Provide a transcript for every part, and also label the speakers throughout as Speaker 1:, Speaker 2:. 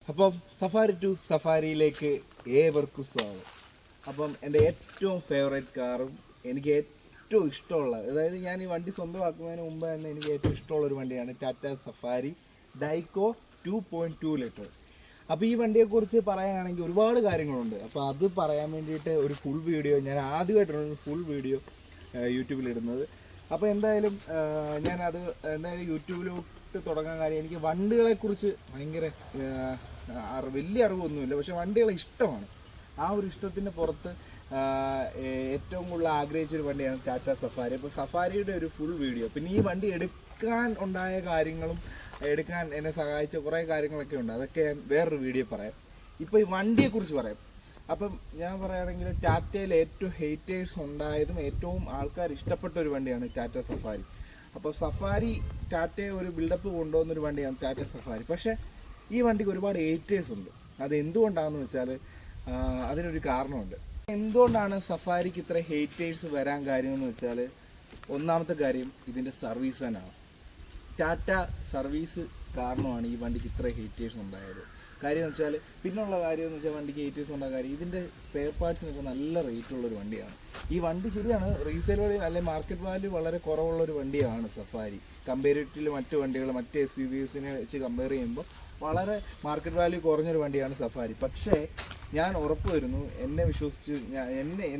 Speaker 1: അപ്പം safari to സഫാരിയിലേക്ക് ഏവർക്കും സ്വാഗതം. അപ്പം എൻ്റെ ഏറ്റവും ഫേവറേറ്റ് കാറും എനിക്ക് ഏറ്റവും ഇഷ്ടമുള്ള, അതായത് ഞാൻ ഈ വണ്ടി സ്വന്തമാക്കുന്നതിന് മുമ്പ് തന്നെ എനിക്ക് ഏറ്റവും ഇഷ്ടമുള്ളൊരു വണ്ടിയാണ് ടാറ്റ സഫാരി ഡൈക്കോ 2.2 ലിറ്റർ. അപ്പോൾ ഈ വണ്ടിയെക്കുറിച്ച് പറയുകയാണെങ്കിൽ ഒരുപാട് കാര്യങ്ങളുണ്ട്. അപ്പോൾ അത് പറയാൻ വേണ്ടിയിട്ട് ഒരു ഫുൾ വീഡിയോ, ഞാൻ ആദ്യമായിട്ടാണ് ഫുൾ വീഡിയോ യൂട്യൂബിലിടുന്നത്. അപ്പോൾ എന്തായാലും ഞാനത് യൂട്യൂബിലോട്ട് തുടങ്ങാൻ കാര്യം, എനിക്ക് വണ്ടികളെക്കുറിച്ച് ഭയങ്കര വലിയ അറിവൊന്നുമില്ല, പക്ഷെ വണ്ടികളെ ഇഷ്ടമാണ്. ആ ഒരു ഇഷ്ടത്തിൻ്റെ പുറത്ത് ഏറ്റവും കൂടുതൽ ആഗ്രഹിച്ചൊരു വണ്ടിയാണ് ടാറ്റ സഫാരി. അപ്പോൾ സഫാരിയുടെ ഒരു ഫുൾ വീഡിയോ, പിന്നെ ഈ വണ്ടി എടുക്കാൻ ഉണ്ടായ കാര്യങ്ങളും എടുക്കാൻ എന്നെ സഹായിച്ച കുറേ കാര്യങ്ങളൊക്കെ ഉണ്ട്, അതൊക്കെ ഞാൻ വേറൊരു വീഡിയോ പറയാം. ഇപ്പോൾ ഈ വണ്ടിയെക്കുറിച്ച് പറയാം. അപ്പം ഞാൻ പറയുകയാണെങ്കിൽ ടാറ്റയിൽ ഏറ്റവും ഹേറ്റേഴ്സ് ഉണ്ടായതും ഏറ്റവും ആൾക്കാർ ഇഷ്ടപ്പെട്ട ഒരു വണ്ടിയാണ് ടാറ്റ സഫാരി. അപ്പോൾ സഫാരി ടാറ്റയെ ഒരു ബിൽഡപ്പ് കൊണ്ടുവന്നൊരു വണ്ടിയാണ് ടാറ്റ സഫാരി. പക്ഷേ ഈ വണ്ടിക്ക് ഒരുപാട് ഹേറ്റേഴ്സ് ഉണ്ട്. അത് എന്തുകൊണ്ടാണെന്ന് വെച്ചാൽ അതിനൊരു കാരണമുണ്ട്. എന്തുകൊണ്ടാണ് സഫാരിക്ക് ഇത്ര ഹേറ്റേഴ്സ് വരാൻ കാര്യമെന്ന് വെച്ചാൽ, ഒന്നാമത്തെ കാര്യം ഇതിൻ്റെ സർവീസ് തന്നെയാണ്. ടാറ്റ സർവീസ് കാരണമാണ് ഈ വണ്ടിക്ക് ഇത്ര ഹേറ്റേഴ്സ് ഉണ്ടായത്. കാര്യം എന്ന് വെച്ചാൽ, പിന്നുള്ള കാര്യം എന്ന് വെച്ചാൽ, വണ്ടിക്ക് ഹേറ്റേഴ്സ് ഉണ്ടായ കാര്യം ഇതിൻ്റെ സ്പെയർ പാർട്സിനൊക്കെ നല്ല റേറ്റ് ഉള്ളൊരു വണ്ടിയാണ്. ഈ വണ്ടി ശരിയാണ്, റീസെയിൽ വാല്യൂ അല്ലെങ്കിൽ മാർക്കറ്റ് വാല്യൂ വളരെ കുറവുള്ളൊരു വണ്ടിയാണ് സഫാരി. കമ്പാരിറ്റീവ്ലി മറ്റ് വണ്ടികൾ, മറ്റ് SUVസിനെ വെച്ച് കമ്പയർ ചെയ്യുമ്പോൾ വളരെ മാർക്കറ്റ് വാല്യൂ കുറഞ്ഞൊരു വണ്ടിയാണ് സഫാരി. പക്ഷേ ഞാൻ ഉറപ്പ് വരുന്നു, എന്നെ വിശ്വസിച്ച്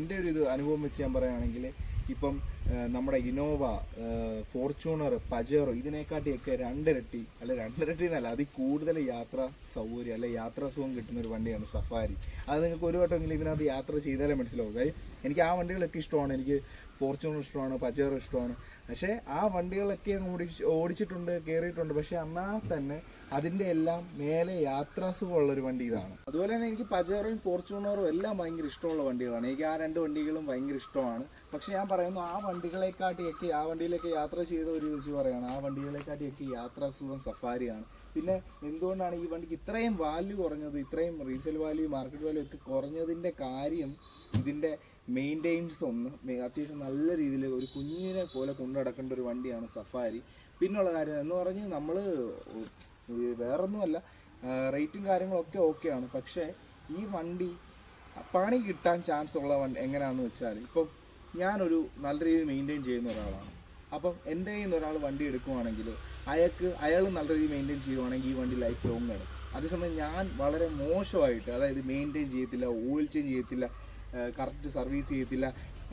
Speaker 1: എൻ്റെ ഒരു അനുഭവം വെച്ച് ഞാൻ പറയുകയാണെങ്കിൽ, ഇപ്പം നമ്മുടെ ഇന്നോവ, ഫോർച്യൂണർ, പജേറോ ഇതിനെക്കാട്ടിയൊക്കെ രണ്ടിരട്ടി എന്നല്ല, അതിൽ കൂടുതൽ യാത്രാ സൗകര്യം അല്ലെ യാത്രാ സുഖം കിട്ടുന്ന ഒരു വണ്ടിയാണ് സഫാരി. അത് നിങ്ങൾക്ക് ഒരു വട്ടമെങ്കിലും ഇതിനകത്ത് യാത്ര ചെയ്താലേ മനസ്സിലാവും. കാര്യം എനിക്ക് ആ വണ്ടികളൊക്കെ ഇഷ്ടമാണ്. എനിക്ക് ഫോർച്യൂണർ ഇഷ്ടമാണ്, പജേറോ ഇഷ്ടമാണ്. പക്ഷേ ആ വണ്ടികളൊക്കെ ഓടിച്ചിട്ടുണ്ട്, കയറിയിട്ടുണ്ട്. പക്ഷേ എന്നാൽ തന്നെ അതിൻ്റെ എല്ലാം മേലെ യാത്രാസുഖമുള്ളൊരു വണ്ടി ഇതാണ്. അതുപോലെ തന്നെ എനിക്ക് പജേറോയും ഫോർച്യൂണറും എല്ലാം ഭയങ്കര ഇഷ്ടമുള്ള വണ്ടികളാണ്. എനിക്ക് ആ രണ്ട് വണ്ടികളും ഭയങ്കര ഇഷ്ടമാണ്. പക്ഷേ ഞാൻ പറയുന്നു, ആ വണ്ടിയിലേക്ക് യാത്ര ചെയ്ത ഒരു വെച്ച് പറയുകയാണ്, ആ വണ്ടികളെക്കാട്ടിയൊക്കെ യാത്രാസുഖം സഫാരിയാണ്. പിന്നെ എന്തുകൊണ്ടാണ് ഈ വണ്ടിക്ക് ഇത്രയും വാല്യൂ കുറഞ്ഞത്, ഇത്രയും റീസെയിൽ വാല്യൂ, മാർക്കറ്റ് വാല്യൂ ഒക്കെ കുറഞ്ഞതിൻ്റെ കാര്യം, ഇതിൻ്റെ മെയിൻ്റെനൻസ് അത്യാവശ്യം നല്ല രീതിയിൽ ഒരു കുഞ്ഞിനെ പോലെ കൊണ്ടു നടക്കേണ്ട ഒരു വണ്ടിയാണ് സഫാരി. പിന്നുള്ള കാര്യം എന്ന് പറഞ്ഞ് നമ്മൾ വേറൊന്നുമല്ല, റേറ്റും കാര്യങ്ങളൊക്കെ ഓക്കെയാണ്. പക്ഷേ ഈ വണ്ടി പണി കിട്ടാൻ ചാൻസ് ഉള്ള എങ്ങനെയാണെന്ന് വെച്ചാൽ, ഇപ്പം ഞാനൊരു നല്ല രീതിയിൽ മെയിൻറ്റെയിൻ ചെയ്യുന്ന ഒരാളാണ്. അപ്പം എൻ്റെ കയ്യിൽ നിന്ന് ഒരാൾ വണ്ടി എടുക്കുവാണെങ്കിൽ അയാൾ നല്ല രീതിയിൽ മെയിൻറ്റെയിൻ ചെയ്യുവാണെങ്കിൽ ഈ വണ്ടി ലൈഫ് ലോങ് ആണ്. അതേസമയം ഞാൻ വളരെ മോശമായിട്ട്, അതായത് മെയിൻറ്റെയിൻ ചെയ്യത്തില്ല, ഓയിൽ ചേഞ്ച് ചെയ്യത്തില്ല, കറക്റ്റ് സർവീസ് ചെയ്യത്തില്ല,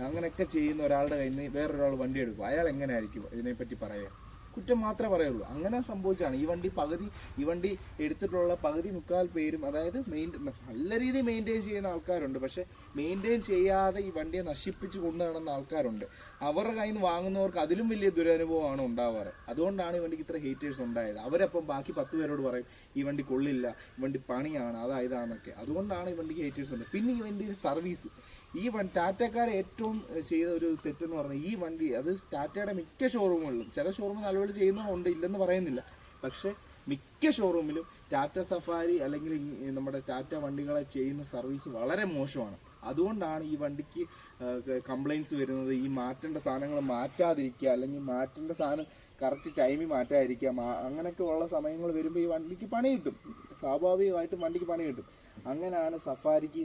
Speaker 1: അങ്ങനെയൊക്കെ ചെയ്യുന്ന ഒരാളുടെ കയ്യിൽ നിന്ന് വേറൊരാൾ വണ്ടി എടുക്കും. അയാൾ എങ്ങനെയായിരിക്കും ഇതിനെപ്പറ്റി പറയുക? കുറ്റം മാത്രമേ പറയുള്ളൂ. അങ്ങനെ സംഭവിച്ചാണ് ഈ വണ്ടി എടുത്തിട്ടുള്ള പകുതി മുക്കാൽ പേരും, അതായത് നല്ല രീതിയിൽ മെയിൻറ്റെയിൻ ചെയ്യുന്ന ആൾക്കാരുണ്ട്, പക്ഷേ മെയിൻറ്റെയിൻ ചെയ്യാതെ ഈ വണ്ടിയെ നശിപ്പിച്ച് കൊണ്ടു നടന്ന ആൾക്കാരുണ്ട്. അവരുടെ കയ്യിൽ നിന്ന് വാങ്ങുന്നവർക്ക് അതിലും വലിയ ദുരനുഭവമാണ് ഉണ്ടാവാറ്. അതുകൊണ്ടാണ് ഈ വണ്ടിക്ക് ഇത്ര ഹേറ്റേഴ്സ് ഉണ്ടായത്. അവരപ്പം ബാക്കി 10 പേരോട് പറയും ഈ വണ്ടി കൊള്ളില്ല, ഈ വണ്ടി പണിയാണ്, ഇതാന്നൊക്കെ. അതുകൊണ്ടാണ് ഈ വണ്ടിക്ക് ഹേറ്റേഴ്സ് ഉണ്ട്. പിന്നെ ഈ വണ്ടിയുടെ സർവീസ്, ടാറ്റക്കാരെ ഏറ്റവും ചെയ്ത ഒരു തെറ്റെന്ന് പറഞ്ഞാൽ, ഈ വണ്ടി അത് ടാറ്റയുടെ മിക്ക ഷോറൂമുകളിലും, ചില ഷോറൂമിൽ നല്ലപോലെ ചെയ്യുന്നതുണ്ട്, ഇല്ലെന്ന് പറയുന്നില്ല, പക്ഷേ മിക്ക ഷോറൂമിലും ടാറ്റ സഫാരി അല്ലെങ്കിൽ നമ്മുടെ ടാറ്റ വണ്ടികളെ ചെയ്യുന്ന സർവീസ് വളരെ മോശമാണ്. അതുകൊണ്ടാണ് ഈ വണ്ടിക്ക് കംപ്ലയിൻറ്റ്സ് വരുന്നത്. ഈ മാറ്റേണ്ട സാധനങ്ങൾ മാറ്റാതിരിക്കുക, അല്ലെങ്കിൽ മാറ്റേണ്ട സാധനം കറക്റ്റ് ടൈമിൽ മാറ്റാതിരിക്കുക, അങ്ങനെയൊക്കെ ഉള്ള സമയങ്ങൾ വരുമ്പോൾ ഈ വണ്ടിക്ക് പണി കിട്ടും. സ്വാഭാവികമായിട്ടും വണ്ടിക്ക് പണി കിട്ടും. അങ്ങനെയാണ് സഫാരിക്ക്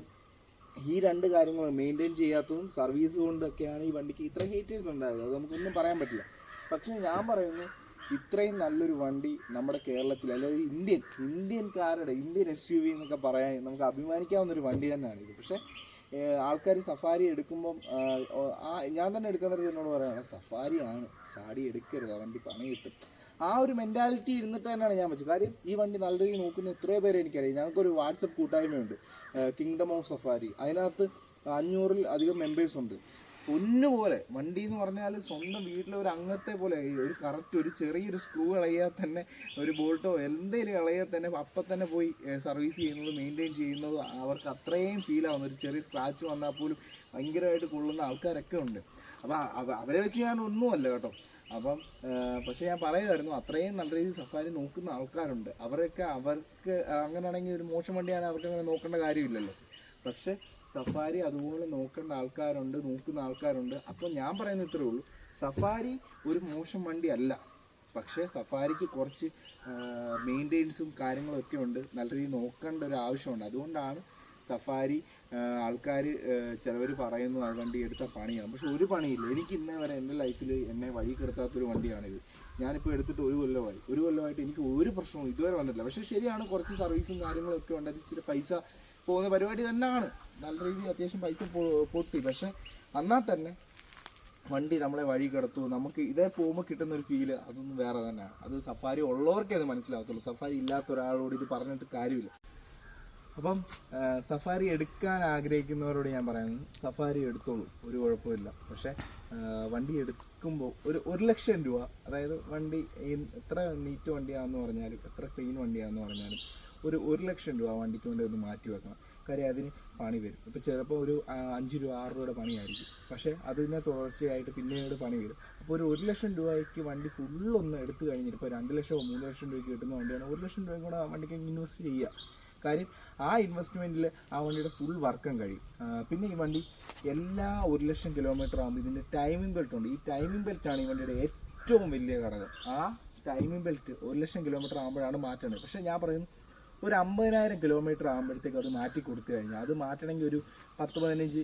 Speaker 1: ഈ രണ്ട് കാര്യങ്ങൾ മെയിൻറ്റെയിൻ ചെയ്യാത്തതും സർവീസ് കൊണ്ടൊക്കെയാണ് ഈ വണ്ടിക്ക് ഇത്ര ഹേറ്റേഴ്സ് ഉണ്ടായത്. അത് നമുക്കൊന്നും പറയാൻ പറ്റില്ല. പക്ഷേ ഞാൻ പറയുന്നു, ഇത്രയും നല്ലൊരു വണ്ടി നമ്മുടെ കേരളത്തിൽ, അല്ലെങ്കിൽ ഇന്ത്യൻ SUV എന്നൊക്കെ പറയാൻ നമുക്ക് അഭിമാനിക്കാവുന്നൊരു വണ്ടി തന്നെയാണ് ഇത്. പക്ഷേ ആൾക്കാർ സഫാരി എടുക്കുമ്പം, ഞാൻ തന്നെ എടുക്കുന്നവർ എന്നോട് പറയുകയാണ്, സഫാരിയാണ്, ചാടി എടുക്കരുത്, ആ വണ്ടി പണി കിട്ടും. ആ ഒരു മെൻറ്റാലിറ്റി ഇരുന്നിട്ട് തന്നെയാണ് ഞാൻ വെച്ചത്. കാര്യം ഈ വണ്ടി നല്ല രീതിയിൽ നോക്കുന്ന എത്രയോ പേരെ എനിക്കറിയാം. ഞങ്ങൾക്കൊരു വാട്സപ്പ് കൂട്ടായ്മയുണ്ട്, കിങ്ഡം ഓഫ് സഫാരി. അതിനകത്ത് 500-ൽ അധികം മെമ്പേഴ്സ് ഉണ്ട്. പൊന്നുപോലെ വണ്ടി എന്ന് പറഞ്ഞാൽ സ്വന്തം വീട്ടിലെ ഒരു അംഗത്തെ പോലെ, ഒരു ചെറിയൊരു സ്ക്രൂ ഇളകിയാൽ തന്നെ, ഒരു ബോൾട്ടോ എന്തെങ്കിലും ഇളകിയാൽ തന്നെ അപ്പം തന്നെ പോയി സർവീസ് ചെയ്യുന്നത്, മെയിൻറ്റെയിൻ ചെയ്യുന്നത് അവർക്ക് അത്രയും ഫീലാവുന്നു. ഒരു ചെറിയ സ്ക്രാച്ച് വന്നാൽ പോലും ഭയങ്കരമായിട്ട് കൊള്ളുന്ന ആൾക്കാരൊക്കെ ഉണ്ട്. അപ്പോൾ അവരെ വെച്ച് ഞാൻ ഒന്നുമല്ല കേട്ടോ. അപ്പം പക്ഷേ ഞാൻ പറയുമായിരുന്നു, അത്രയും നല്ല രീതിയിൽ സഫാരി നോക്കുന്ന ആൾക്കാരുണ്ട്. അവർക്ക് അങ്ങനെയാണെങ്കിൽ ഒരു മോശം വണ്ടിയാണ്, അവർക്ക് അങ്ങനെ നോക്കേണ്ട കാര്യമില്ലല്ലോ. പക്ഷെ സഫാരി അതുപോലെ നോക്കുന്ന ആൾക്കാരുണ്ട്. അപ്പോൾ ഞാൻ പറയുന്നത് ഇത്രേ ഉള്ളൂ, സഫാരി ഒരു മോശം വണ്ടി അല്ല. പക്ഷേ സഫാരിക്ക് കുറച്ച് മെയിൻ്റെനൻസും കാര്യങ്ങളൊക്കെ ഉണ്ട്, നല്ല രീതിയിൽ നോക്കേണ്ട ഒരു ആവശ്യമുണ്ട്. അതുകൊണ്ടാണ് സഫാരി ആൾക്കാർ ചിലവർ പറയുന്നു ആ വണ്ടി എടുത്ത പണിയാണ്. പക്ഷെ ഒരു പണിയില്ല. എനിക്ക് ഇന്നേ വരെ എൻ്റെ ലൈഫിൽ എന്നെ വഴി കിടത്താത്തൊരു വണ്ടിയാണിത്. ഞാനിപ്പോൾ എടുത്തിട്ട് ഒരു കൊല്ലമായിട്ട് എനിക്ക് ഒരു പ്രശ്നവും ഇതുവരെ വന്നിട്ടില്ല. പക്ഷേ ശരിയാണ്, കുറച്ച് സർവീസും കാര്യങ്ങളൊക്കെ ഉണ്ട്, അത് ഇച്ചിരി പൈസ പോകുന്ന പരിപാടി തന്നെയാണ്. നല്ല രീതിയിൽ അത്യാവശ്യം പൈസ പൊട്ടി. പക്ഷെ എന്നാൽ തന്നെ വണ്ടി നമ്മളെ വഴി കിടത്തു, നമുക്ക് ഇതേ പോകുമ്പോൾ കിട്ടുന്ന ഒരു ഫീല് അതൊന്നും വേറെ തന്നെയാണ്. അത് സഫാരി ഉള്ളവർക്കേ അത് മനസ്സിലാകത്തുള്ളൂ. സഫാരി ഇല്ലാത്ത ഒരാളോട് ഇത് പറഞ്ഞിട്ട് കാര്യമില്ല. അപ്പം സഫാരി എടുക്കാൻ ആഗ്രഹിക്കുന്നവരോട് ഞാൻ പറയുന്നത്, സഫാരി എടുത്തോളൂ, ഒരു കുഴപ്പമില്ല. പക്ഷേ വണ്ടി എടുക്കുമ്പോൾ ഒരു 1 ലക്ഷം രൂപ, അതായത് വണ്ടി എത്ര നീറ്റ് വണ്ടിയാണെന്ന് പറഞ്ഞാലും എത്ര ക്ലീൻ വണ്ടിയാണെന്ന് പറഞ്ഞാലും ഒരു 1 ലക്ഷം രൂപ വണ്ടിക്ക് വേണ്ടി ഒന്ന് മാറ്റി വെക്കണം. കാര്യം അതിന് പണി വരും. ഇപ്പോൾ ചിലപ്പോൾ ഒരു 5 രൂപ 6 രൂപയുടെ പണിയായിരിക്കും, പക്ഷേ അതിനെ തുടർച്ചയായിട്ട് പിന്നീട് പണി വരും. അപ്പോൾ ഒരു 1 ലക്ഷം രൂപയ്ക്ക് വണ്ടി ഫുള്ളൊന്ന് എടുത്തു കഴിഞ്ഞിട്ട് ഇപ്പോൾ 2 ലക്ഷമോ 3 ലക്ഷം രൂപയ്ക്ക് കിട്ടുന്ന വണ്ടിയാണ് 1 ലക്ഷം രൂപയും കൂടെ വണ്ടിക്ക് ഇൻവെസ്റ്റ് ചെയ്യുക. കാര്യം ആ ഇൻവെസ്റ്റ്മെൻറ്റിൽ ആ വണ്ടിയുടെ ഫുൾ വർക്കം കഴിയും. പിന്നെ ഈ വണ്ടി എല്ലാ 1 ലക്ഷം കിലോമീറ്റർ ആകുമ്പോൾ ഇതിൻ്റെ ടൈമിംഗ് ബെൽറ്റ് ഉണ്ട്. ഈ ടൈമിംഗ് ബെൽറ്റാണ് ഈ വണ്ടിയുടെ ഏറ്റവും വലിയ ഘടകം. ആ ടൈമിംഗ് ബെൽറ്റ് 1 ലക്ഷം കിലോമീറ്റർ ആകുമ്പോഴാണ് മാറ്റേണ്ടത്. പക്ഷേ ഞാൻ പറയുന്നു, ഒരു 50,000 കിലോമീറ്റർ ആകുമ്പോഴത്തേക്ക് അത് മാറ്റി കൊടുത്തു കഴിഞ്ഞാൽ, അത് മാറ്റണമെങ്കിൽ ഒരു 10-15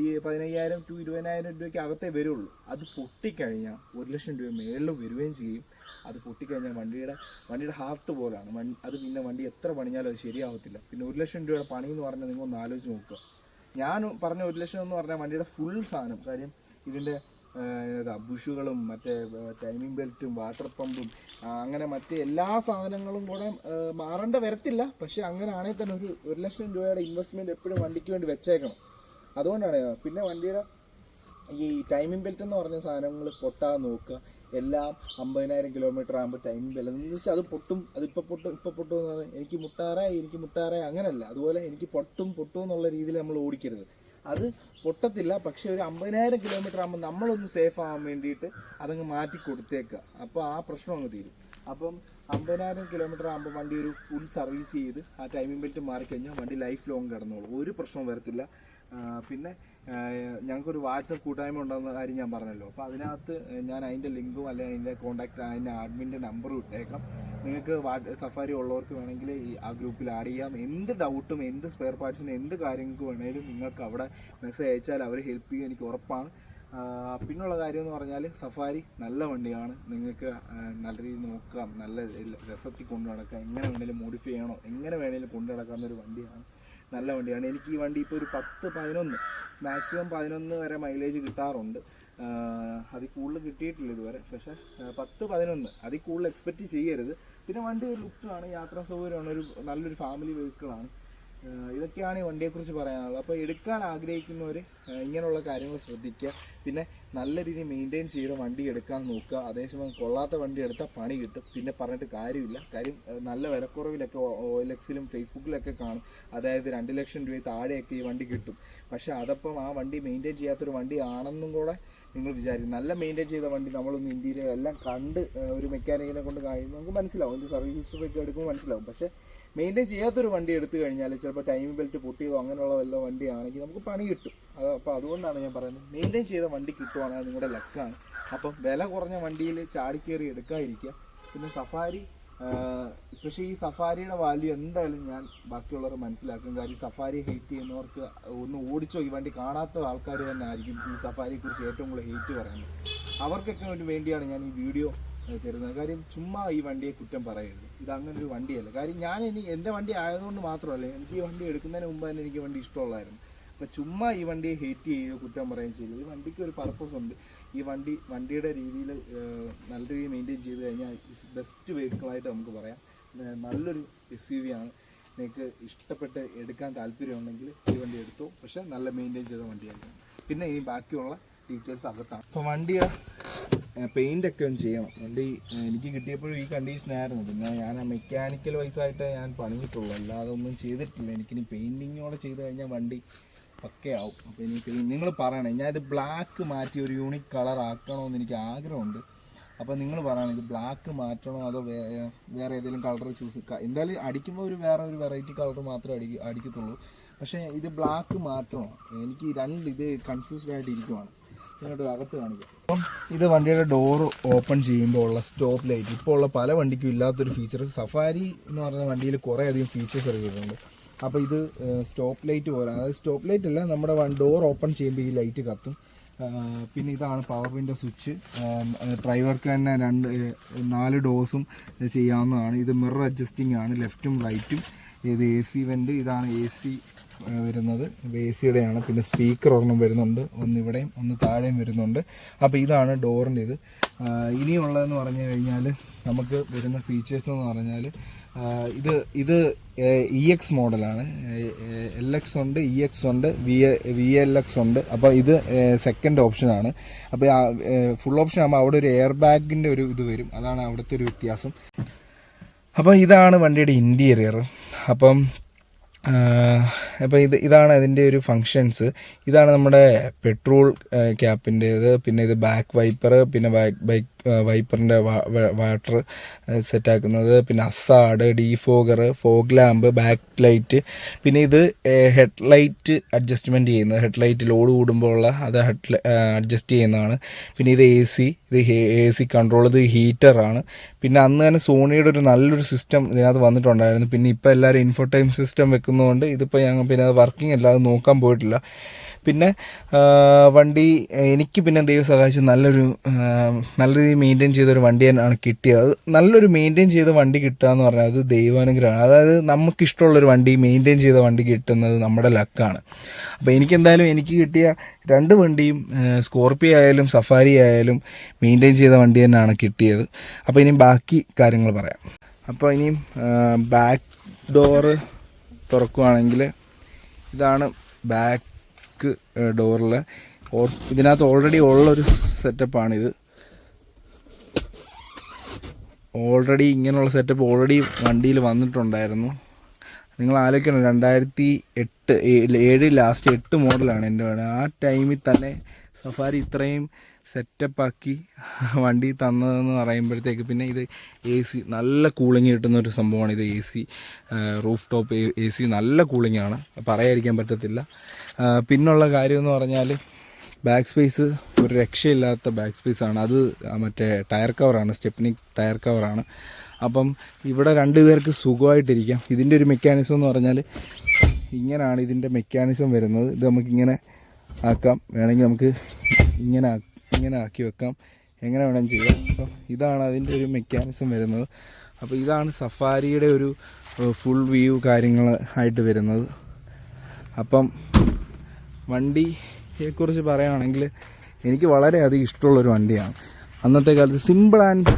Speaker 1: ഈ 15,000 to 20,000 രൂപയ്ക്ക് അകത്തേ വരുള്ളൂ. അത് പൊട്ടിക്കഴിഞ്ഞാൽ 1 ലക്ഷം രൂപ മേളിലും വരികയും ചെയ്യും. അത് പൊട്ടിക്കഴിഞ്ഞാൽ വണ്ടിയുടെ ഹാർട്ട് പോലാണ്. അത് പിന്നെ വണ്ടി എത്ര പണിഞ്ഞാലും അത് ശരിയാവത്തില്ല. പിന്നെ 1 ലക്ഷം രൂപയുടെ പണി എന്ന് പറഞ്ഞാൽ നിങ്ങളൊന്ന് ആലോചിച്ച് നോക്കുക. ഞാൻ പറഞ്ഞ 1 ലക്ഷം എന്ന് പറഞ്ഞാൽ വണ്ടിയുടെ ഫുൾ സാധനം. കാര്യം ഇതിൻ്റെ ബുഷുകളും മറ്റേ ടൈമിംഗ് ബെൽറ്റും വാട്ടർ പമ്പും അങ്ങനെ മറ്റേ എല്ലാ സാധനങ്ങളും കൂടെ മാറേണ്ട വരത്തില്ല. പക്ഷെ അങ്ങനെ ആണെങ്കിൽ തന്നെ ഒരു 1 ലക്ഷം രൂപയുടെ ഇൻവെസ്റ്റ്മെൻറ്റ് എപ്പോഴും വണ്ടിക്ക് വേണ്ടി വെച്ചേക്കണം. അതുകൊണ്ടാണ്. പിന്നെ വണ്ടിയുടെ ഈ ടൈമിംഗ് ബെൽറ്റ് എന്ന് പറഞ്ഞ സാധനങ്ങൾ പൊട്ടാതെ നോക്കുക. എല്ലാം 50,000 കിലോമീറ്റർ ആകുമ്പോൾ ടൈമിംഗ് ബെൽറ്റ് എന്ന് വെച്ചാൽ അത് പൊട്ടും, അതിപ്പോൾ പൊട്ടും എന്ന് പറഞ്ഞാൽ എനിക്ക് മുട്ടാറായി അങ്ങനെയല്ല. അതുപോലെ എനിക്ക് പൊട്ടും എന്നുള്ള രീതിയിൽ നമ്മൾ ഓടിക്കരുത്. അത് പൊട്ടത്തില്ല, പക്ഷെ ഒരു 50,000 കിലോമീറ്റർ ആകുമ്പോൾ നമ്മളൊന്ന് സേഫ് ആവാൻ വേണ്ടിയിട്ട് അതങ്ങ് മാറ്റി കൊടുത്തേക്കുക. അപ്പോൾ ആ പ്രശ്നം അങ്ങ് തീരും. അപ്പം 50,000 കിലോമീറ്റർ ആകുമ്പോൾ വണ്ടി ഒരു ഫുൾ സർവീസ് ചെയ്ത് ആ ടൈമിംഗ് ബെൽറ്റ് മാറിക്കഴിഞ്ഞാൽ വണ്ടി ലൈഫ് ലോങ് കിടന്നോളൂ, ഒരു പ്രശ്നവും വരത്തില്ല. പിന്നെ ഞങ്ങൾക്കൊരു വാട്സപ്പ് കൂട്ടായ്മ ഉണ്ടെന്ന കാര്യം ഞാൻ പറഞ്ഞല്ലോ. അപ്പോൾ അതിനകത്ത് ഞാൻ അതിൻ്റെ ലിങ്കും അല്ലെങ്കിൽ അതിൻ്റെ കോൺടാക്ട് അതിൻ്റെ അഡ്മിൻ്റെ നമ്പറും ഇട്ടേക്കാം. നിങ്ങൾക്ക് സഫാരി ഉള്ളവർക്ക് വേണമെങ്കിൽ ആ ഗ്രൂപ്പിൽ ആഡ് ചെയ്യാം. എന്ത് ഡൗട്ടും എന്ത് സ്പെയർ പാർട്സിനും എന്ത് കാര്യങ്ങൾക്ക് വേണമെങ്കിലും നിങ്ങൾക്ക് അവിടെ മെസ്സേജ് അയച്ചാൽ അവർ ഹെൽപ്പ് ചെയ്യും, എനിക്ക് ഉറപ്പാണ്. പിന്നുള്ള കാര്യം എന്ന് പറഞ്ഞാൽ സഫാരി നല്ല വണ്ടിയാണ്. നിങ്ങൾക്ക് നല്ല രീതിയിൽ നോക്കാം, നല്ല രസത്തിൽ കൊണ്ടു നടക്കാം, എങ്ങനെ വേണേലും മോഡിഫൈ ചെയ്യണോ എങ്ങനെ വേണേലും കൊണ്ടു നടക്കാവുന്നൊരു വണ്ടിയാണ്. നല്ല വണ്ടിയാണ്. എനിക്ക് ഈ വണ്ടി ഇപ്പോൾ ഒരു 10-11 മാക്സിമം 11 വരെ മൈലേജ് കിട്ടാറുണ്ട്. അതിൽ കൂടുതൽ കിട്ടിയിട്ടില്ല ഇതുവരെ. പക്ഷേ 10-11 അതിൽ കൂടുതൽ എക്സ്പെക്റ്റ് ചെയ്യരുത്. പിന്നെ വണ്ടി ഒരു ലുക്കാണ്, യാത്രാ സൗകര്യമാണ്, നല്ലൊരു ഫാമിലി വെഹിക്കിളാണ്. ഇതൊക്കെയാണ് ഈ വണ്ടിയെക്കുറിച്ച് പറയാനുള്ളത്. അപ്പോൾ എടുക്കാൻ ആഗ്രഹിക്കുന്നവർ ഇങ്ങനെയുള്ള കാര്യങ്ങൾ ശ്രദ്ധിക്കുക. പിന്നെ നല്ല രീതിയിൽ മെയിൻറ്റെയിൻ ചെയ്ത വണ്ടി എടുക്കാൻ നോക്കുക. അതേസമയം കൊള്ളാത്ത വണ്ടി എടുത്താൽ പണി കിട്ടും, പിന്നെ പറഞ്ഞിട്ട് കാര്യമില്ല. കാര്യം നല്ല വിലക്കുറവിലൊക്കെ OLX-ലും ഫേസ്ബുക്കിലൊക്കെ കാണും. അതായത് 2 ലക്ഷം രൂപ താഴെയൊക്കെ ഈ വണ്ടി കിട്ടും. പക്ഷേ അതപ്പം ആ വണ്ടി മെയിൻറ്റെയിൻ ചെയ്യാത്തൊരു വണ്ടി ആണെന്നും കൂടെ നിങ്ങൾ വിചാരിക്കും. നല്ല മെയിൻറ്റെയിൻ ചെയ്ത വണ്ടി നമ്മളൊന്ന് ഇന്ത്യയിൽ എല്ലാം കണ്ട് ഒരു മെക്കാനിക്കിനെ കൊണ്ട് കഴിയുമ്പോൾ നമുക്ക് മനസ്സിലാവും, ഒരു സർവീസ് ഹിസ്റ്ററി ഒക്കെ എടുക്കുമ്പോൾ മനസ്സിലാവും. പക്ഷേ മെയിൻറ്റെയിൻ ചെയ്യാത്തൊരു വണ്ടി എടുത്തു കഴിഞ്ഞാൽ ചിലപ്പോൾ ടൈമിംഗ് ബെൽറ്റ് പൊട്ടിയതോ അങ്ങനെയുള്ള വല്ല വണ്ടിയാണെങ്കിൽ നമുക്ക് പണി കിട്ടും. അപ്പോൾ അതുകൊണ്ടാണ് ഞാൻ പറയുന്നത്, മെയിൻറ്റെയിൻ ചെയ്ത വണ്ടി കിട്ടുവാണെങ്കിൽ നിങ്ങളുടെ ലക്കാണ്. അപ്പം വില കുറഞ്ഞ വണ്ടിയിൽ ചാടിക്കയറി എടുക്കാതിരിക്കുക. പിന്നെ സഫാരി, പക്ഷേ ഈ സഫാരിയുടെ വാല്യൂ എന്തായാലും ഞാൻ ബാക്കിയുള്ളവർ മനസ്സിലാക്കും. കാര്യം സഫാരി ഹെയ്റ്റ് ചെയ്യുന്നവർക്ക് ഒന്ന് ഓടിച്ചോ, ഈ വണ്ടി കാണാത്ത ആൾക്കാർ തന്നെ ആയിരിക്കും ഈ സഫാരിയെക്കുറിച്ച് ഏറ്റവും കൂടുതൽ ഹെയ്റ്റ് പറയുന്നത്. അവർക്കൊക്കെ വേണ്ടിയാണ് ഞാൻ ഈ വീഡിയോ തരുന്നത്. കാര്യം ചുമ്മാ ഈ വണ്ടിയെ കുറ്റം പറയരുത്, ഇത് അങ്ങനെ ഒരു വണ്ടിയല്ല. കാര്യം എൻ്റെ വണ്ടി ആയതുകൊണ്ട് മാത്രമല്ല, എനിക്ക് ഈ വണ്ടി എടുക്കുന്നതിന് മുമ്പ് തന്നെ എനിക്ക് വണ്ടി ഇഷ്ടമുള്ളായിരുന്നു. അപ്പോൾ ചുമ്മാ ഈ വണ്ടിയെ ഹേറ്റ് ചെയ്യുകയോ കുറ്റം പറയുകയും ചെയ്തു. ഈ വണ്ടിക്ക് ഒരു പർപ്പസ് ഉണ്ട്. ഈ വണ്ടിയുടെ രീതിയിൽ നല്ല രീതിയിൽ മെയിൻറ്റെയിൻ ചെയ്ത് കഴിഞ്ഞാൽ ബെസ്റ്റ് വെഹിക്കിളായിട്ട് നമുക്ക് പറയാം. നല്ലൊരു SUV ആണ്. നിങ്ങൾക്ക് ഇഷ്ടപ്പെട്ട് എടുക്കാൻ താല്പര്യമുണ്ടെങ്കിൽ ഈ വണ്ടി എടുത്തോ. പക്ഷേ നല്ല മെയിൻറ്റെയിൻ ചെയ്ത വണ്ടിയായിരിക്കും. പിന്നെ ഈ ബാക്കിയുള്ള ഡീറ്റെയിൽസ് അകത്താണ്. അപ്പോൾ വണ്ടിയുടെ പെയിൻ്റൊക്കെ ഒന്ന് ചെയ്യണം. വണ്ടി എനിക്ക് കിട്ടിയപ്പോഴും ഈ കണ്ടീഷനായിരുന്നു. പിന്നെ ഞാൻ ആ മെക്കാനിക്കൽ വൈസായിട്ട് ഞാൻ പണിഞ്ഞിട്ടുള്ളൂ, അല്ലാതെ ഒന്നും ചെയ്തിട്ടില്ല. എനിക്കിനി പെയിൻറ്റിങ്ങോടെ ചെയ്ത് കഴിഞ്ഞാൽ വണ്ടി പക്കയാവും. അപ്പോൾ ഇനി നിങ്ങൾ പറയണേ, ഞാനിത് ബ്ലാക്ക് മാറ്റി ഒരു യൂണിക് കളർ ആക്കണമെന്ന് എനിക്ക് ആഗ്രഹമുണ്ട്. അപ്പോൾ നിങ്ങൾ പറയണം, ഇത് ബ്ലാക്ക് മാറ്റണോ അതോ വേറെ ഏതെങ്കിലും കളർ ചൂസ്. എന്തായാലും അടിക്കുമ്പോൾ വേറെ ഒരു വെറൈറ്റി കളർ മാത്രമേ അടിക്കത്തുള്ളൂ. പക്ഷേ ഇത് ബ്ലാക്ക് മാറ്റണോ, എനിക്ക് ഇത് കൺഫ്യൂസ്ഡ് ആയിട്ട് ഇരിക്കുവാണ്. ഇങ്ങോട്ട് അകത്ത് കാണിക്കാം. ഇത് വണ്ടിയുടെ ഡോറ് ഓപ്പൺ ചെയ്യുമ്പോൾ ഉള്ള സ്റ്റോപ്പ് ലൈറ്റ്. ഇപ്പോൾ ഉള്ള പല വണ്ടിക്കും ഇല്ലാത്തൊരു ഫീച്ചർ. സഫാരി എന്ന് പറയുന്ന വണ്ടിയിൽ കുറേ അധികം ഫീച്ചേഴ്സ് ഇറങ്ങിയിട്ടുണ്ട്. അപ്പോൾ ഇത് സ്റ്റോപ്പ് ലൈറ്റ് പോലെ, അതായത് സ്റ്റോപ്പ് ലൈറ്റ് അല്ല, നമ്മുടെ ഡോർ ഓപ്പൺ ചെയ്യുമ്പോൾ ഈ ലൈറ്റ് കത്തും. പിന്നെ ഇതാണ് പവർ വിൻഡോ സ്വിച്ച്. ഡ്രൈവർക്ക് തന്നെ 4 ഡോസും ചെയ്യാവുന്നതാണ്. ഇത് മിറർ അഡ്ജസ്റ്റിംഗ് ആണ്, ലെഫ്റ്റും റൈറ്റും. ഇത് AC വെൻ്റ്, ഇതാണ് AC വരുന്നത്, ഇത് AC-യുടെയാണ്. പിന്നെ സ്പീക്കർ ഒരെണ്ണം വരുന്നുണ്ട്, ഒന്ന് ഇവിടെയും ഒന്ന് താഴെയും വരുന്നുണ്ട്. അപ്പോൾ ഇതാണ് ഡോറിൻ്റെ ഇത്. ഇനിയുള്ളതെന്ന് പറഞ്ഞു കഴിഞ്ഞാൽ നമുക്ക് വരുന്ന ഫീച്ചേഴ്സ് എന്ന് പറഞ്ഞാൽ ഇത് EX മോഡലാണ്. LX ഉണ്ട്, EX ഉണ്ട്, VLX ഉണ്ട്. അപ്പോൾ ഇത് സെക്കൻഡ് ഓപ്ഷനാണ്. അപ്പോൾ ഫുൾ ഓപ്ഷൻ ആകുമ്പോൾ അവിടെ ഒരു എയർ ബാഗിൻ്റെ ഒരു ഇത് വരും, അതാണ് അവിടുത്തെ ഒരു വ്യത്യാസം. അപ്പോൾ ഇതാണ് വണ്ടിയുടെ ഇൻറ്റീരിയർ. അപ്പം ഇതാണ് അതിൻ്റെ ഒരു ഫങ്ഷൻസ്. ഇതാണ് നമ്മുടെ പെട്രോൾ ക്യാപ്പിൻ്റേത്. പിന്നെ ഇത് ബാക്ക് വൈപ്പർ, പിന്നെ വൈപ്പറിൻ്റെ വാട്ടർ സെറ്റാക്കുന്നത്, പിന്നെ Hazard, defogger, fog lamp, back light. പിന്നെ ഇത് ഹെഡ് ലൈറ്റ് അഡ്ജസ്റ്റ്മെൻറ്റ് ചെയ്യുന്നത്, ഹെഡ് ലൈറ്റ് ലോഡ് കൂടുമ്പോൾ ഉള്ള അത് അഡ്ജസ്റ്റ് ചെയ്യുന്നതാണ്. പിന്നെ ഇത് ഇത് AC കൺട്രോൾ, ഇത് ഹീറ്ററാണ്. പിന്നെ അന്ന് തന്നെ സോണിയുടെ ഒരു നല്ലൊരു സിസ്റ്റം ഇതിനകത്ത് വന്നിട്ടുണ്ടായിരുന്നു. പിന്നെ ഇപ്പോൾ എല്ലാവരും ഇൻഫോടൈം സിസ്റ്റം വെക്കുന്നതുകൊണ്ട് ഇതിപ്പോൾ ഞങ്ങൾ പിന്നെ അത് വർക്കിംഗ് അല്ല, അത് നോക്കാൻ പോയിട്ടില്ല. പിന്നെ വണ്ടി എനിക്ക് പിന്നെ ദൈവം സഹായിച്ച് നല്ല രീതിയിൽ മെയിൻറ്റെയിൻ ചെയ്തൊരു വണ്ടി തന്നെയാണ് കിട്ടിയത്. അത് നല്ലൊരു മെയിൻറ്റെയിൻ ചെയ്ത വണ്ടി കിട്ടുക എന്ന് പറഞ്ഞാൽ അത് ദൈവാനുഗ്രഹമാണ്. അതായത് നമുക്കിഷ്ടമുള്ളൊരു വണ്ടി, മെയിൻറ്റെയിൻ ചെയ്ത വണ്ടി കിട്ടുന്നത് നമ്മുടെ ലക്കാണ്. അപ്പോൾ എനിക്ക് കിട്ടിയ 2 വണ്ടിയും, സ്കോർപ്പിയോ ആയാലും സഫാരി ആയാലും, മെയിൻറ്റെയിൻ ചെയ്ത വണ്ടി തന്നെയാണ് കിട്ടിയത്. അപ്പോൾ ഇനിയും ബാക്കി കാര്യങ്ങൾ പറയാം. അപ്പോൾ ഇനിയും ബാക്ക് ഡോറ് തുറക്കുകയാണെങ്കിൽ ഇതാണ് ബാക്ക് ഡോറിൽ. ഇതിനകത്ത് ഓൾറെഡി ഉള്ളൊരു സെറ്റപ്പാണിത്. ഇങ്ങനെയുള്ള സെറ്റപ്പ് ഓൾറെഡി വണ്ടിയിൽ വന്നിട്ടുണ്ടായിരുന്നു. നിങ്ങൾ ആലോചിക്കണം, 2007 ലാസ്റ്റ് 8 മോഡലാണ് എൻ്റെ വേണം. ആ ടൈമിൽ തന്നെ സഫാരി ഇത്രയും സെറ്റപ്പാക്കി വണ്ടി തന്നതെന്ന് പറയുമ്പോഴത്തേക്ക്, പിന്നെ ഇത് AC നല്ല കൂളിങ് കിട്ടുന്ന ഒരു സംഭവമാണ്. ഇത് AC റൂഫ് ടോപ്പ് AC നല്ല കൂളിങ്ങാണ്, പറയാതിരിക്കാൻ പറ്റത്തില്ല. പിന്നുള്ള കാര്യം എന്ന് പറഞ്ഞാൽ ബാക്ക് സ്പേസ് ഒരു രക്ഷയില്ലാത്ത ബാക്ക് സ്പേസാണ്. അത് മറ്റേ ടയർ കവറാണ്, സ്റ്റെപ്നി ടയർ കവറാണ്. അപ്പം ഇവിടെ 2 പേർക്ക് സുഖമായിട്ടിരിക്കാം. ഇതിൻ്റെ ഒരു മെക്കാനിസം എന്ന് പറഞ്ഞാൽ ഇങ്ങനെയാണ് ഇതിൻ്റെ മെക്കാനിസം വരുന്നത്. ഇത് നമുക്കിങ്ങനെ ആക്കാം, വേണമെങ്കിൽ നമുക്ക് ഇങ്ങനെ ആക്കി വെക്കാം, എങ്ങനെ വേണമെങ്കിലും ചെയ്യാം. അപ്പോൾ ഇതാണ് അതിൻ്റെ ഒരു മെക്കാനിസം വരുന്നത്. അപ്പോൾ ഇതാണ് സഫാരിയുടെ ഒരു ഫുൾ വ്യൂ കാര്യങ്ങൾ ആയിട്ട് വരുന്നത്. അപ്പം വണ്ടിയെക്കുറിച്ച് പറയുകയാണെങ്കിൽ എനിക്ക് വളരെയധികം ഇഷ്ടമുള്ളൊരു വണ്ടിയാണ്. അന്നത്തെ കാലത്ത് സിമ്പിൾ ആൻഡ്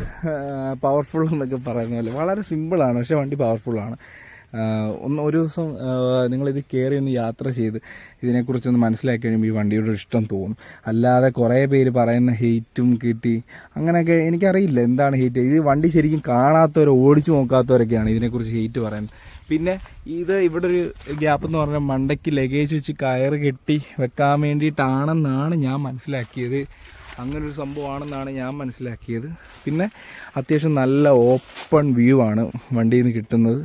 Speaker 1: പവർഫുൾ എന്നൊക്കെ പറയുന്ന പോലെ വളരെ സിമ്പിളാണ്, പക്ഷേ വണ്ടി പവർഫുള്ളാണ്. ഒരു ദിവസം നിങ്ങളിത് കയറി ഒന്ന് യാത്ര ചെയ്ത് ഇതിനെക്കുറിച്ചൊന്ന് മനസ്സിലാക്കി കഴിയുമ്പോൾ ഈ വണ്ടിയുടെ ഇഷ്ടം തോന്നും. അല്ലാതെ കുറേ പേര് പറയുന്ന ഹെയ്റ്റും കിട്ടി അങ്ങനെയൊക്കെ എനിക്കറിയില്ല എന്താണ് ഹെയ്റ്റ്. ഇത് വണ്ടി ശരിക്കും കാണാത്തവർ, ഓടിച്ചു നോക്കാത്തവരൊക്കെയാണ് ഇതിനെക്കുറിച്ച് ഹെയ്റ്റ് പറയുന്നത്. പിന്നെ ഇവിടെ ഒരു ഗ്യാപ്പ് എന്ന് പറഞ്ഞാൽ മണ്ടയ്ക്ക് ലഗേജ് വെച്ച് കയറ് കെട്ടി വെക്കാൻ വേണ്ടിയിട്ടാണെന്നാണ് ഞാൻ മനസ്സിലാക്കിയത്. അങ്ങനൊരു സംഭവമാണെന്നാണ് ഞാൻ മനസ്സിലാക്കിയത്. പിന്നെ അത്യാവശ്യം നല്ല ഓപ്പൺ വ്യൂ ആണ് വണ്ടിയിൽ നിന്ന് കിട്ടുന്നത്.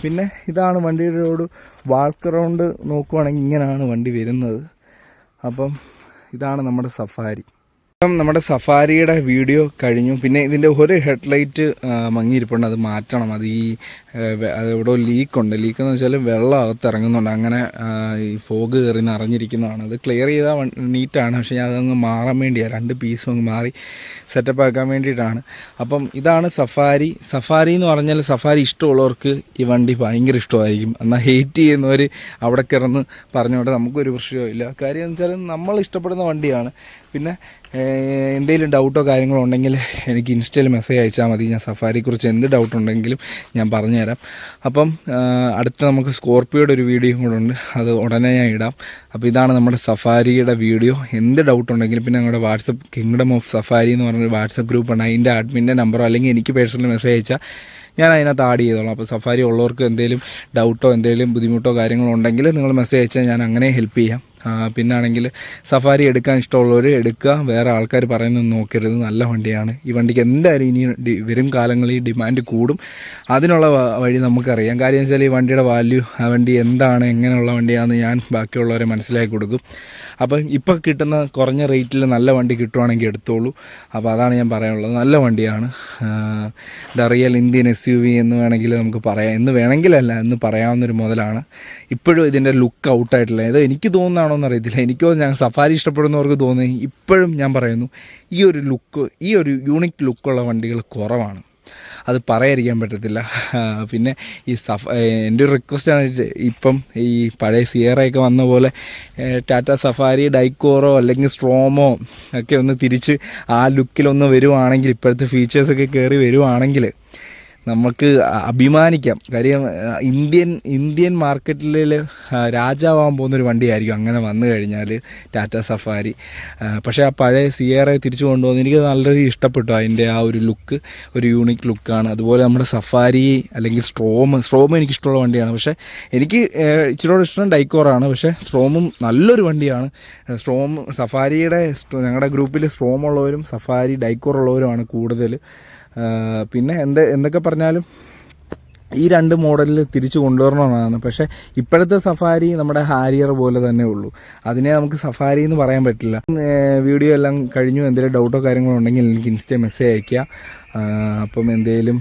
Speaker 1: പിന്നെ ഇതാണ് വണ്ടിയുടെ ഒരു വാൾക്ക് റൗണ്ട് നോക്കുവാണെങ്കിൽ ഇങ്ങനെയാണ് വണ്ടി വരുന്നത്. അപ്പം ഇതാണ് നമ്മുടെ സഫാരി. നമ്മുടെ സഫാരിയുടെ വീഡിയോ കഴിഞ്ഞു. പിന്നെ ഇതിൻ്റെ ഒരു ഹെഡ്ലൈറ്റ് മങ്ങിയിരിപ്പുണ്ട്, അത് മാറ്റണം. അത് എവിടെ ലീക്കുണ്ട്. ലീക്കെന്ന് വെച്ചാൽ വെള്ളം അകത്ത് ഇറങ്ങുന്നുണ്ട്. അങ്ങനെ ഈ ഫോഗ് കയറി നിറഞ്ഞിരിക്കുന്നതാണ്. അത് ക്ലിയർ ചെയ്താൽ നീറ്റാണ്, പക്ഷേ ഞാൻ അതങ്ങ് മാറാൻ വേണ്ടിയാണ്, 2 പീസും അങ്ങ് മാറി സെറ്റപ്പ് ആക്കാൻ വേണ്ടിയിട്ടാണ്. അപ്പം ഇതാണ് സഫാരി. സഫാരി എന്ന് പറഞ്ഞാൽ സഫാരി ഇഷ്ടമുള്ളവർക്ക് ഈ വണ്ടി ഭയങ്കര ഇഷ്ടമായിരിക്കും. എന്നാൽ ഹെയ്റ്റ് ചെയ്യുന്നവർ അവിടെ കിടന്ന് പറഞ്ഞുകൊണ്ട് നമുക്കൊരു പ്രശ്നമില്ല. കാര്യം എന്ന് വെച്ചാൽ നമ്മൾ ഇഷ്ടപ്പെടുന്ന വണ്ടിയാണ്. പിന്നെ എന്തെങ്കിലും ഡൗട്ടോ കാര്യങ്ങളോ ഉണ്ടെങ്കിൽ എനിക്ക് ഇൻസ്റ്റയിൽ മെസ്സേജ് അയച്ചാൽ മതി. ഞാൻ സഫാരിയെക്കുറിച്ച് എന്ത് ഡൗട്ട് ഉണ്ടെങ്കിലും ഞാൻ പറഞ്ഞുതരാം. അപ്പം അടുത്ത നമുക്ക് സ്കോർപ്പിയോയുടെ ഒരു വീഡിയോ കൂടെ ഉണ്ട്, അത് ഉടനെ ഞാൻ ഇടാം. അപ്പോൾ ഇതാണ് നമ്മുടെ സഫാരിയുടെ വീഡിയോ. എന്ത് ഡൗട്ട് ഉണ്ടെങ്കിലും പിന്നെ ഞങ്ങളുടെ വാട്സപ്പ് കിങ്ഡം ഓഫ് സഫാരി എന്ന് പറഞ്ഞൊരു വാട്സപ്പ് ഗ്രൂപ്പാണ്. അതിൻ്റെ അഡ്മിൻ്റെ നമ്പറോ അല്ലെങ്കിൽ എനിക്ക് പേഴ്സണൽ മെസ്സേജ് അയച്ചാൽ ഞാൻ അതിനകത്ത് ആഡ് ചെയ്തോളാം. അപ്പോൾ സഫാരി ഉള്ളവർക്ക് എന്തെങ്കിലും ഡൗട്ടോ എന്തെങ്കിലും ബുദ്ധിമുട്ടോ കാര്യങ്ങളോ ഉണ്ടെങ്കിൽ നിങ്ങൾ മെസ്സേജ് അയച്ചാൽ ഞാൻ അങ്ങനെ ഹെൽപ്പ് ചെയ്യാം.
Speaker 2: പിന്നാണെങ്കിൽ സഫാരി എടുക്കാൻ ഇഷ്ടമുള്ളവർ എടുക്കുക, വേറെ ആൾക്കാർ പറയുന്നത് നോക്കരുത്. നല്ല വണ്ടിയാണ്. ഈ വണ്ടിക്ക് എന്തായാലും ഇനി വരും കാലങ്ങളിൽ ഡിമാൻഡ് കൂടും. അതിനുള്ള വഴി നമുക്കറിയാം. കാര്യം വെച്ചാൽ ഈ വണ്ടിയുടെ വാല്യൂ, ആ വണ്ടി എന്താണ്, എങ്ങനെയുള്ള വണ്ടിയാണെന്ന് ഞാൻ ബാക്കിയുള്ളവരെ മനസ്സിലാക്കി കൊടുക്കും. അപ്പം ഇപ്പോൾ കിട്ടുന്ന കുറഞ്ഞ റേറ്റിൽ നല്ല വണ്ടി കിട്ടുവാണെങ്കിൽ എടുത്തോളൂ. അപ്പോൾ അതാണ് ഞാൻ പറയാനുള്ളത്. നല്ല വണ്ടിയാണ്. ദ റിയൽ ഇന്ത്യൻ SUV എന്ന് വേണമെങ്കിൽ നമുക്ക് പറയാം. എന്ന് വേണമെങ്കിലല്ല, എന്ന് പറയാവുന്നൊരു മുതലാണ്. ഇപ്പോഴും ഇതിൻ്റെ ലുക്ക് ഔട്ടായിട്ടില്ല. ഇത് എനിക്ക് തോന്നുന്നതാണോ എന്നറിയത്തില്ല. എനിക്കോ ഞാൻ സഫാരി ഇഷ്ടപ്പെടുന്നവർക്ക് തോന്നി. ഇപ്പോഴും ഞാൻ പറയുന്നു, ഈ ഒരു ലുക്ക്, ഈ ഒരു യൂണിക് ലുക്കുള്ള വണ്ടികൾ കുറവാണ്. അത് പറയാതിരിക്കാൻ പറ്റത്തില്ല. പിന്നെ ഈ എൻ്റെ ഒരു റിക്വസ്റ്റാണ്, ഇപ്പം ഈ പഴയ സിയറയൊക്കെ വന്ന പോലെ ടാറ്റ സഫാരി, ഡൈക്കോറോ അല്ലെങ്കിൽ സ്ട്രോമോ ഒക്കെ ഒന്ന് തിരിച്ച് ആ ലുക്കിലൊന്ന് വരുവാണെങ്കിൽ, ഇപ്പോഴത്തെ ഫീച്ചേഴ്സൊക്കെ കയറി വരുവാണെങ്കിൽ നമുക്ക് അഭിമാനിക്കാം. കാര്യം ഇന്ത്യൻ മാർക്കറ്റിൽ രാജാവാൻ പോകുന്നൊരു വണ്ടിയായിരിക്കും അങ്ങനെ വന്നു കഴിഞ്ഞാൽ ടാറ്റ സഫാരി. പക്ഷേ ആ പഴയ സിയറെ തിരിച്ചു കൊണ്ടുവന്ന് എനിക്ക് നല്ലൊരു ഇഷ്ടപ്പെട്ടു. അതിൻ്റെ ആ ഒരു ലുക്ക് ഒരു യൂണിക് ലുക്കാണ്. അതുപോലെ നമ്മുടെ സഫാരി അല്ലെങ്കിൽ സ്ട്രോം എനിക്കിഷ്ടമുള്ള വണ്ടിയാണ്. പക്ഷേ എനിക്ക് ഇച്ചിരിയോട് ഇഷ്ടം ഡൈക്കോറാണ്. പക്ഷേ സ്ട്രോമും നല്ലൊരു വണ്ടിയാണ്. സഫാരിയുടെ ഞങ്ങളുടെ ഗ്രൂപ്പിൽ സ്ട്രോം ഉള്ളവരും സഫാരി ഡൈക്കോറുള്ളവരുമാണ് കൂടുതൽ. പിന്നെ എന്തൊക്കെ പറഞ്ഞാലും ഈ 2 മോഡലിൽ തിരിച്ചു കൊണ്ടുവരണമെന്നാണ്. പക്ഷേ ഇപ്പോഴത്തെ സഫാരി നമ്മുടെ ഹാരിയർ പോലെ തന്നെ ഉള്ളൂ. അതിനെ നമുക്ക് സഫാരി എന്ന് പറയാൻ പറ്റില്ല. വീഡിയോ എല്ലാം കഴിഞ്ഞു. എന്തെങ്കിലും ഡൗട്ടോ കാര്യങ്ങളോ ഉണ്ടെങ്കിൽ എനിക്ക് ഇൻസ്റ്റ മെസ്സേജ് അയയ്ക്കുക. അപ്പം എന്തെങ്കിലും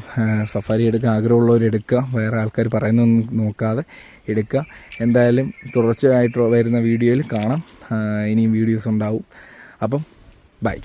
Speaker 2: സഫാരി എടുക്കാൻ ആഗ്രഹമുള്ളവർ എടുക്കുക. വേറെ ആൾക്കാർ പറയുന്നൊന്നും നോക്കാതെ എടുക്കുക. എന്തായാലും തുടർച്ചയായിട്ട് വരുന്ന വീഡിയോയിൽ കാണാം. ഇനിയും വീഡിയോസ് ഉണ്ടാവും. അപ്പം ബൈ.